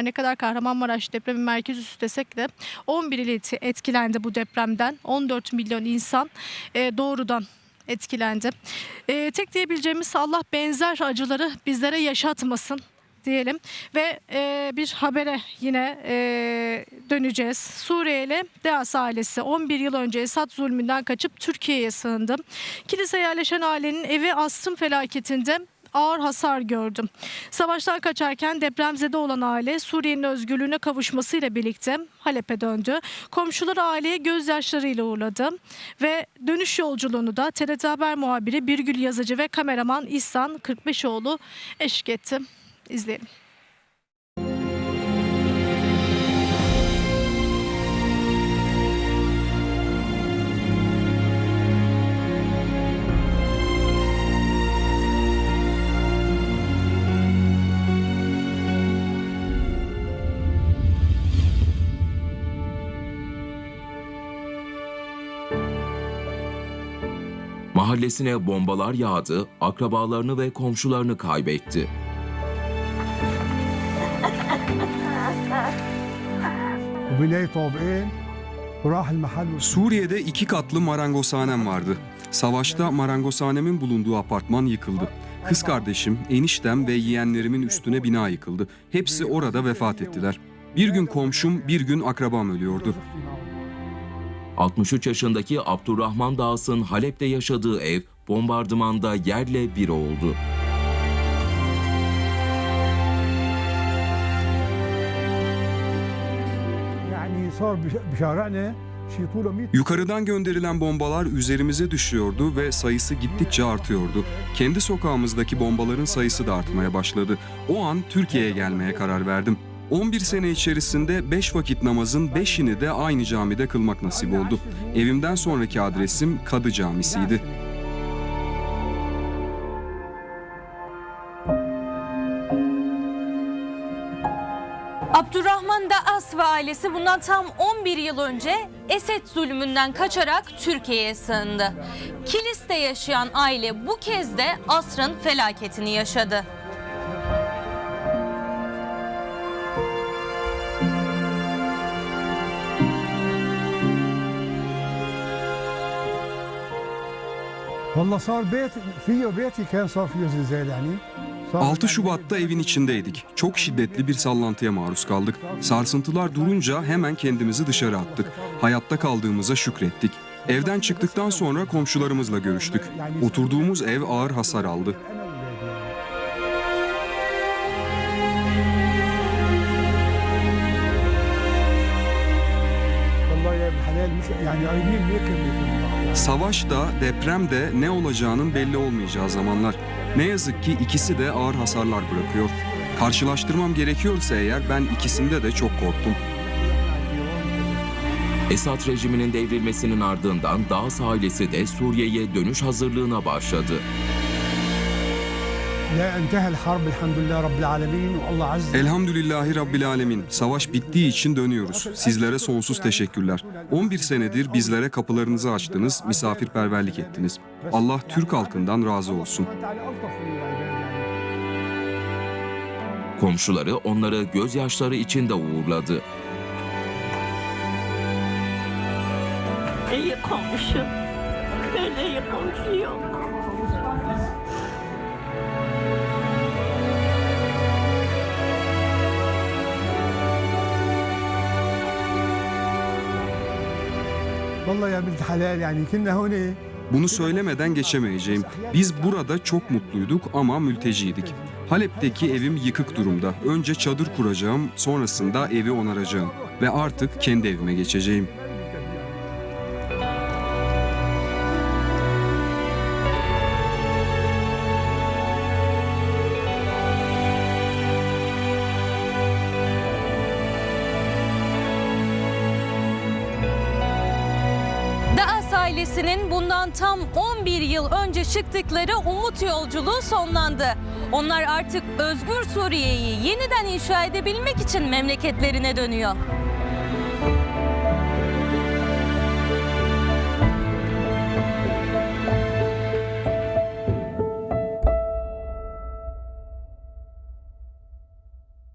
Ne kadar Kahramanmaraş depremin merkez üssü desek de 11 il etkilendi bu depremden. 14 milyon insan doğrudan etkilendi. Tek diyebileceğimiz Allah benzer acıları bizlere yaşatmasın diyelim ve bir habere yine döneceğiz. Suriyeli Deas ailesi 11 yıl önce Esad zulmünden kaçıp Türkiye'ye sığındı. Kilis'e yerleşen ailenin evi asrın felaketinde ağır hasar gördü. Savaştan kaçarken depremzede olan aile Suriye'nin özgürlüğüne kavuşmasıyla birlikte Halep'e döndü. Komşuları aileye gözyaşlarıyla uğurladı ve dönüş yolculuğunu da TRT Haber muhabiri Birgül Yazıcı ve kameraman İhsan Kırkbeşoğlu eşlik etti. İzleyelim. Mahallesine bombalar yağdı, akrabalarını ve komşularını kaybetti. Suriye'de 2 katlı marangozhanem vardı. Savaşta marangozhanemin bulunduğu apartman yıkıldı. Kız kardeşim, eniştem ve yeğenlerimin üstüne bina yıkıldı. Hepsi orada vefat ettiler. Bir gün komşum, bir gün akrabam ölüyordu. 63 yaşındaki Abdurrahman Dağıs'ın Halep'te yaşadığı ev bombardımanda yerle bir oldu. Yukarıdan gönderilen bombalar üzerimize düşüyordu ve sayısı gittikçe artıyordu. Kendi sokağımızdaki bombaların sayısı da artmaya başladı. O an Türkiye'ye gelmeye karar verdim. 11 sene içerisinde 5 vakit namazın 5'ini de aynı camide kılmak nasip oldu. Evimden sonraki adresim Kadı Camisi'ydi. Abdurrahman Dağas ve ailesi bundan tam 11 yıl önce Esed zulmünden kaçarak Türkiye'ye sığındı. Kilis'te yaşayan aile bu kez de asrın felaketini yaşadı. والله صار بيت فيه بيتي كان صار فيه زلزال يعني 6 Şubat'ta evin içindeydik. Çok şiddetli bir sallantıya maruz kaldık. Sarsıntılar durunca hemen kendimizi dışarı attık. Hayatta kaldığımıza şükrettik. Evden çıktıktan sonra komşularımızla görüştük. Oturduğumuz ev ağır hasar aldı. والله يا ابن الحلال مش يعني قريبين ليك Savaş da deprem de ne olacağının belli olmayacağı zamanlar. Ne yazık ki ikisi de ağır hasarlar bırakıyor. Karşılaştırmam gerekiyorsa eğer ben ikisinde de çok korktum. Esad rejiminin devrilmesinin ardından Dağıs ailesi de Suriye'ye dönüş hazırlığına başladı. لا انتهى الحرب الحمد لله رب العالمين والله عز Elhamdülillahi Rabbil Alemin. Savaş bittiği için dönüyoruz. Sizlere sonsuz teşekkürler. 11 senedir bizlere kapılarınızı açtınız, misafirperverlik ettiniz. Allah Türk halkından razı olsun. Komşuları onları gözyaşları içinde uğurladı. İyi komşu. Böyle iyi komşu yok. والله يا ابن الحلال يعني كنا هون. Bunu söylemeden geçemeyeceğim. Biz burada çok mutluyduk ama mülteciydik. Halep'teki evim yıkık durumda. Önce çadır kuracağım, sonrasında evi onaracağım ve artık kendi evime geçeceğim. Dağas ailesinin bundan tam 11 yıl önce çıktıkları umut yolculuğu sonlandı. Onlar artık özgür Suriye'yi yeniden inşa edebilmek için memleketlerine dönüyor.